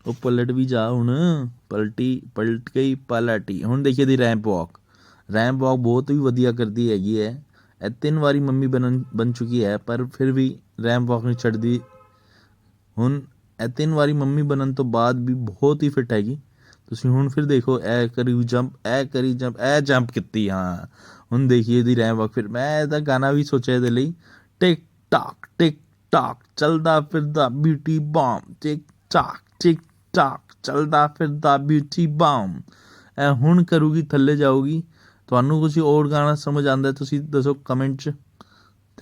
ਉਹ ਪਲਟ ਵੀ ਜਾ ਹੁਣ, ਪਲਟ ਗਈ ਪਲਟੀ। ਹੁਣ ਦੇਖੀਏ ਦੀ ਰੈਂਪ ਵਾਕ ਬਹੁਤ ਵੀ ਵਧੀਆ ਕਰਦੀ ਹੈਗੀ ਹੈ। ਇਹ 3 ਵਾਰੀ ਮੰਮੀ ਬਣ ਚੁੱਕੀ ਹੈ, ਪਰ ਫਿਰ ਵੀ ਰੈਂਪ ਵਾਕ ਨਹੀਂ ਛੱਡਦੀ। ਹੁਣ ਇਹ 3 ਵਾਰੀ ਮੰਮੀ ਬਣਨ ਤੋਂ ਬਾਅਦ ਵੀ ਬਹੁਤ ਹੀ ਫਿੱਟ ਹੈਗੀ। ਤੁਸੀਂ ਹੁਣ ਫਿਰ ਦੇਖੋ, ਇਹ ਕਰੀ ਜੰਪ, ਇਹ ਜੰਪ ਕੀਤੀ। ਹਾਂ ਹੁਣ ਦੇਖੀਏ ਇਹਦੀ ਰੈਂਪ ਵਾਕ। ਫਿਰ ਮੈਂ ਇਹਦਾ ਗਾਣਾ ਵੀ ਸੋਚਿਆ ਇਹਦੇ ਲਈ, ਟਿਕ ਟਾਕ ਚੱਲਦਾ ਫਿਰਦਾ ਬਿਊਟੀ ਬੰਬ, ਟਿਕ ਟਾਕ ਚੱਲਦਾ ਫਿਰਦਾ ਬਿਊਟੀ ਬੰਬ। ਇਹ ਹੁਣ ਕਰੂਗੀ, ਥੱਲੇ ਜਾਊਗੀ। ਤੁਹਾਨੂੰ ਕੁਛ ਹੋਰ ਗਾਣਾ ਸਮਝ ਆਉਂਦਾ ਤੁਸੀਂ ਦੱਸੋ ਕਮੈਂਟ 'ਚ।